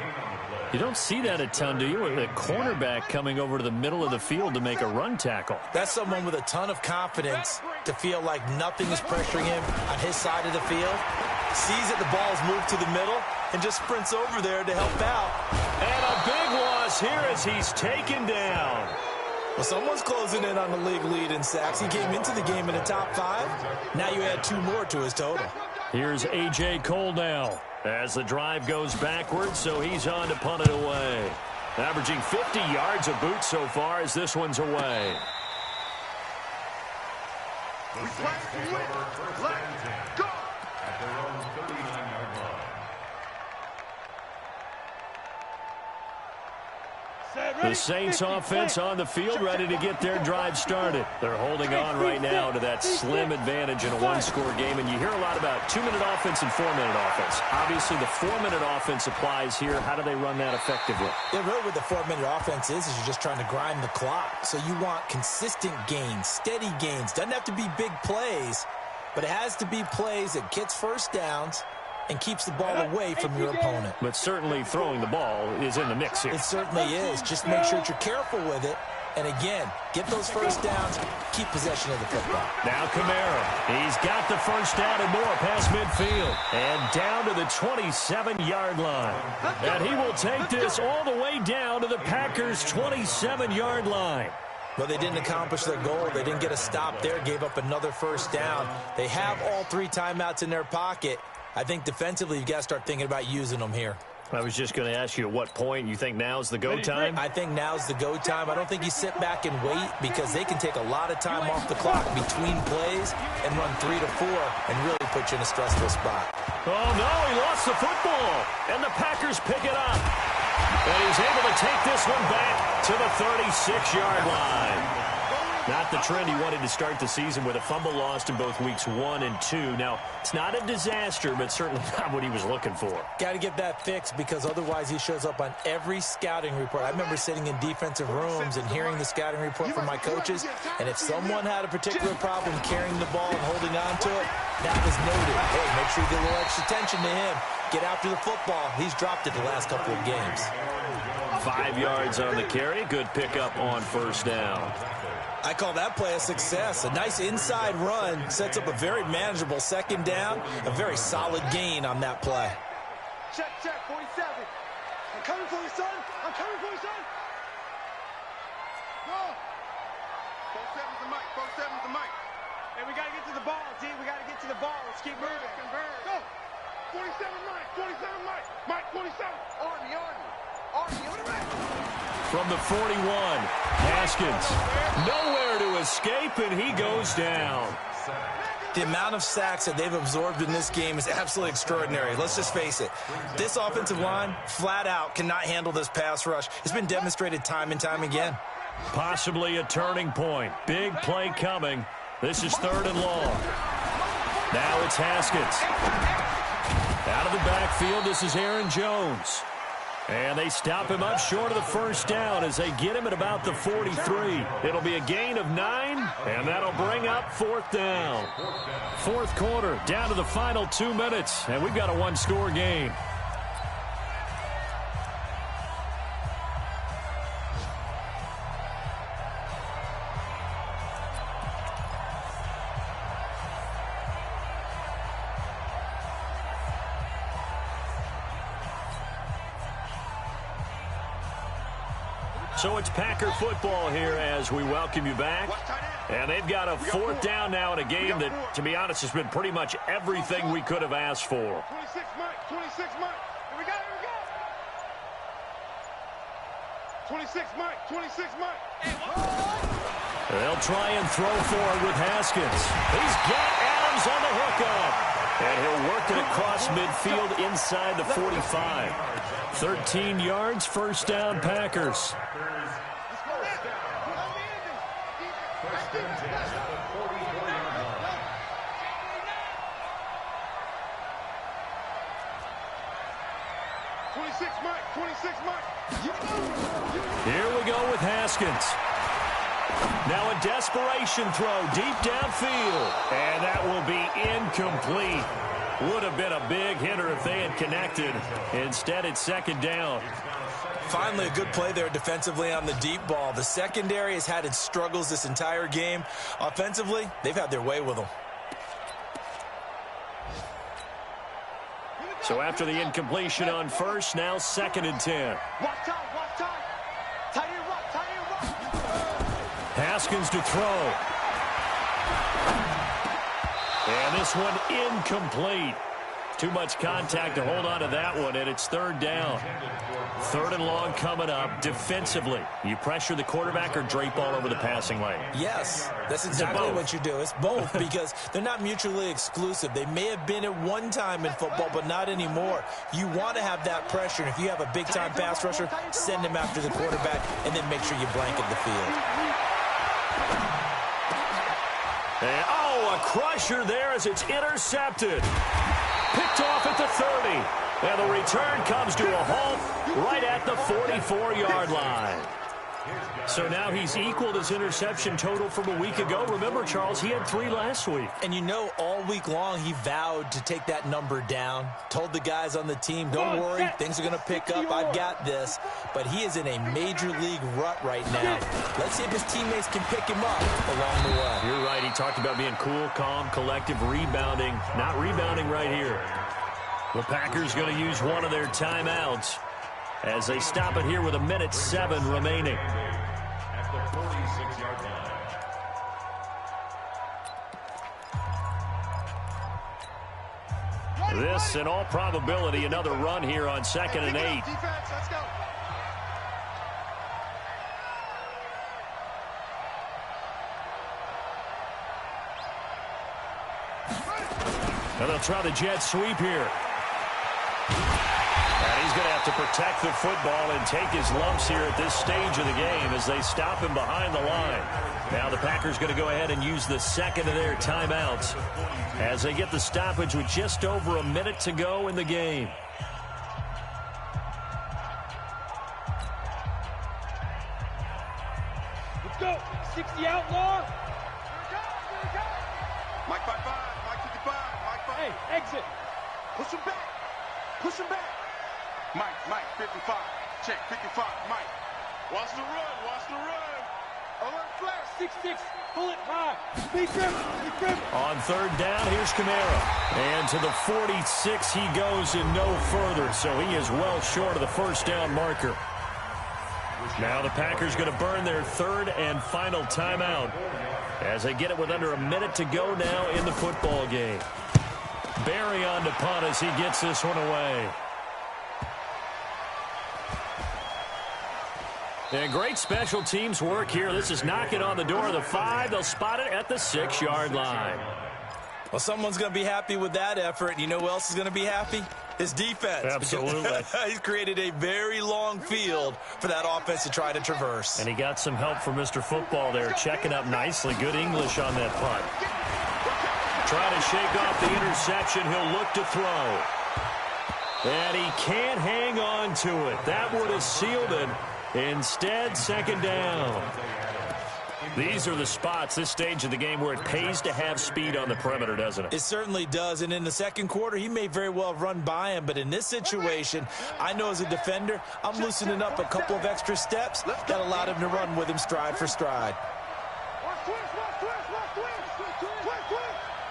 You don't see that a ton, do you? With a cornerback coming over to the middle of the field to make a run tackle. That's someone with a ton of confidence to feel like nothing is pressuring him on his side of the field. Sees that the ball's moved to the middle and just sprints over there to help out. And a big loss here as he's taken down. Well, someone's closing in on the league lead in sacks. He came into the game in the top 5. Now you add 2 more to his total. Here's A.J. Cole now as the drive goes backwards, so he's on to punt it away. Averaging 50 yards a boot so far as this one's away. We play to win. Let's go. At their own 39-yard line. The Saints offense on the field ready to get their drive started. They're holding on right now to that slim advantage in a 1-score game. And you hear a lot about 2-minute offense and 4-minute offense. Obviously, the 4-minute offense applies here. How do they run that effectively? Yeah, really what the 4-minute offense is you're just trying to grind the clock. So you want consistent gains, steady gains. Doesn't have to be big plays, but it has to be plays that gets 1st downs and keeps the ball away from your opponent. But certainly throwing the ball is in the mix here. It certainly is. Just make sure that you're careful with it. And again, get those 1st downs, keep possession of the football. Now Kamara, he's got the 1st down and more past midfield. And down to the 27-yard line. And he will take this all the way down to the Packers' 27-yard line. Well, they didn't accomplish their goal. They didn't get a stop there, gave up another 1st down. They have all 3 timeouts in their pocket. I think defensively, you've got to start thinking about using them here. I was just going to ask you at what point you think now's the go time? I think now's the go time. I don't think you sit back and wait because they can take a lot of time off the clock between plays and run 3 to 4 and really put you in a stressful spot. Oh, no, he lost the football, and the Packers pick it up. And he's able to take this one back to the 36-yard line. Not the trend he wanted to start the season with a fumble lost in both weeks 1 and 2. Now, it's not a disaster, but certainly not what he was looking for. Got to get that fixed because otherwise he shows up on every scouting report. I remember sitting in defensive rooms and hearing the scouting report from my coaches, and if someone had a particular problem carrying the ball and holding on to it, that was noted. Hey, make sure you get a little extra attention to him. Get after the football. He's dropped it the last couple of games. 5 yards on the carry. Good pickup on first down. I call that play a success. A nice inside run sets up a very manageable second down. A very solid gain on that play. Check, 47. I'm coming for you, son. I'm coming for you, son. Go. 47's the mic. 47's the mic. Hey, we got to get to the ball, D. We got to get to the ball. Let's keep moving. Go. 47 Mike. 47 Mike. Mike 47. Army. Army, on the right. From the 41, Haskins. Nowhere to escape, and he goes down. The amount of sacks that they've absorbed in this game is absolutely extraordinary. Let's just face it. This offensive line, flat out, cannot handle this pass rush. It's been demonstrated time and time again. Possibly a turning point. Big play coming. This is 3rd and long. Now it's Haskins. Out of the backfield, this is Aaron Jones. And they stop him up short of the first down as they get him at about the 43. It'll be a gain of 9, and that'll bring up 4th down. 4th quarter, down to the final 2 minutes, and we've got a one-score game. So it's Packer football here as we welcome you back. And they've got a 4th down now in a game that, to be honest, has been pretty much everything we could have asked for. 26 Mike. 26 Mike. Here we go. 26 Mike. 26 Mike. They'll try and throw forward with Haskins. He's got Adams on the hookup. And he'll work it across midfield inside the 45. 13 yards, 1st down, Packers. Here we go with Haskins. Now a desperation throw deep downfield. And that will be incomplete. Would have been a big hitter if they had connected. Instead, it's 2nd down. Finally, a good play there defensively on the deep ball. The secondary has had its struggles this entire game. Offensively, they've had their way with them. So after the incompletion on first, now 2nd and 10. Watch time. Tight end rock. Haskins to throw. And this one incomplete. Too much contact to hold on to that one, and it's 3rd down. 3rd and long coming up. Defensively, you pressure the quarterback or drape all over the passing lane? Yes, that's exactly what you do. It's both because they're not mutually exclusive. They may have been at one time in football, but not anymore. You want to have that pressure, and if you have a big-time pass rusher, send him after the quarterback, and then make sure you blanket the field. And, a crusher there as it's intercepted. Picked off at the 30. And the return comes to a halt right at the 44-yard line. So now he's equaled his interception total from a week ago. Remember, Charles, he had 3 last week. And you know, all week long, he vowed to take that number down. Told the guys on the team, don't worry, things are going to pick up. I've got this. But he is in a major league rut right now. Let's see if his teammates can pick him up along the way. You're right. He talked about being cool, calm, collective, rebounding. Not rebounding right here. The Packers going to use one of their timeouts as they stop it here with 1:07 remaining. At the 46-yard line. This, in all probability, another run here on 2nd and 8. Defense, let's go. And they'll try the jet sweep here. And he's going to have to protect the football and take his lumps here at this stage of the game as they stop him behind the line. Now the Packers going to go ahead and use the second of their timeouts as they get the stoppage with just over a minute to go in the game. Let's go. 60 outlaw. Mike 55, Mike 55, Mike 5. Hey, exit. Push him back. Push him back. Mike 55. Check 55, Mike. Watch the run, watch the run. Alert flash. 6-6. Pull it high. Speed grip. On third down, here's Camara. And to the 46 he goes and no further, so he is well short of the first down marker. Now the Packers going to burn their third and final timeout as they get it with under a minute to go now in the football game. Barry on to punt as he gets this one away. And great special teams work here. This is knocking on the door of the 5. They'll spot it at the 6-yard line. Well, someone's going to be happy with that effort. You know who else is going to be happy? His defense. Absolutely. He's created a very long field for that offense to try to traverse. And he got some help from Mr. Football there, checking up nicely. Good English on that punt. Trying to shake off the interception. He'll look to throw. And he can't hang on to it. That would have sealed it. Instead, second down. These are the spots, this stage of the game, where it pays to have speed on the perimeter, doesn't it? It certainly does, and in the second quarter, he may very well have run by him, but in this situation, I know as a defender, I'm loosening up a couple of extra steps that allowed him to run with him stride for stride.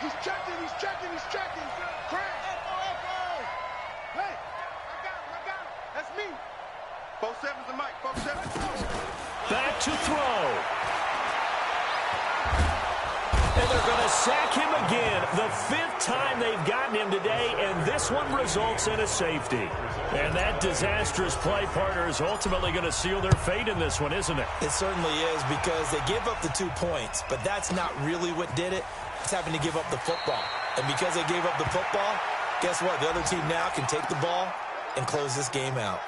He's checking. Crash. Hey, I got him. That's me. 4-7's the Mike, 4-7. Back to throw. And they're going to sack him again. The 5th time they've gotten him today, and this one results in a safety. And that disastrous play partner is ultimately going to seal their fate in this one, isn't it? It certainly is, because they give up the 2 points, but that's not really what did it. It's having to give up the football. And because they gave up the football, guess what? The other team now can take the ball and close this game out.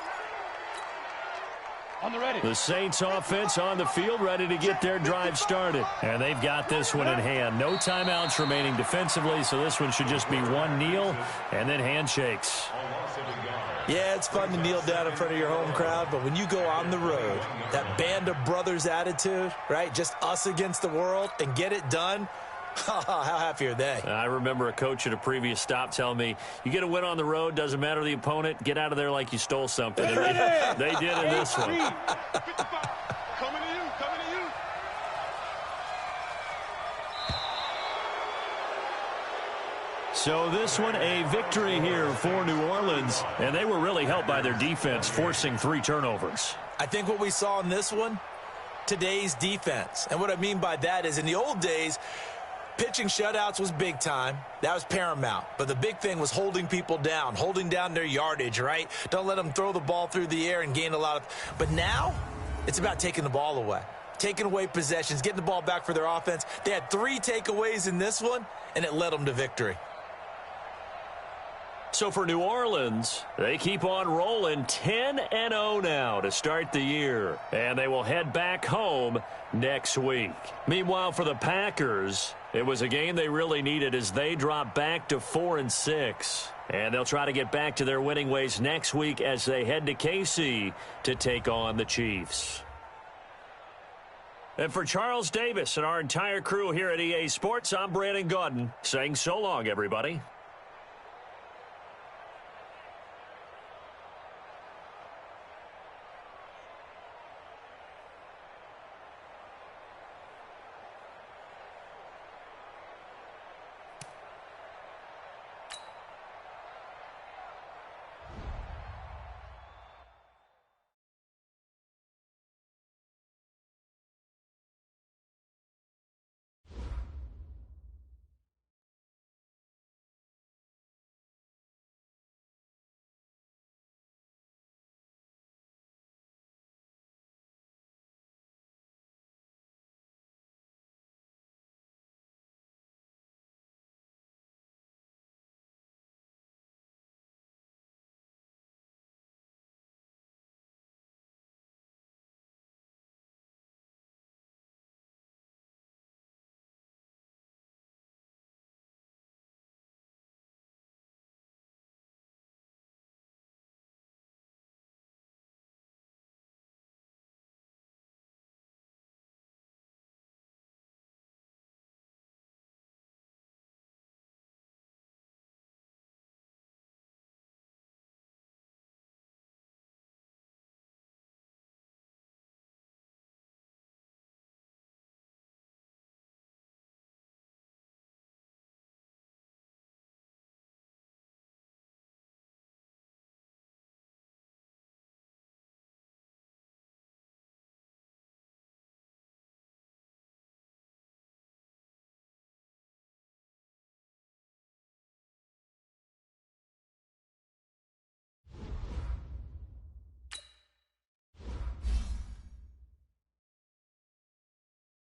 On the ready. The Saints offense on the field, ready to get their drive started. And they've got this one in hand. No timeouts remaining defensively, so this one should just be one kneel and then handshakes. Yeah, it's fun to kneel down in front of your home crowd, but when you go on the road, that band of brothers attitude, right, just us against the world, and get it done, how happy are they? I remember a coach at a previous stop telling me, you get a win on the road, doesn't matter the opponent, get out of there like you stole something. And they did in this one. Coming to you. So this one, a victory here for New Orleans, and they were really helped by their defense, forcing 3 turnovers. I think what we saw in this one, today's defense. And what I mean by that is in the old days, pitching shutouts was big time. That was paramount. But the big thing was holding people down, holding down their yardage, right? Don't let them throw the ball through the air and gain a lot of... But now, it's about taking the ball away. Taking away possessions, getting the ball back for their offense. They had 3 takeaways in this one, and it led them to victory. So for New Orleans, they keep on rolling 10-0 now to start the year. And they will head back home next week. Meanwhile, for the Packers, it was a game they really needed as they drop back to 4-6. And they'll try to get back to their winning ways next week as they head to KC to take on the Chiefs. And for Charles Davis and our entire crew here at EA Sports, I'm Brandon Gaudin saying so long, everybody.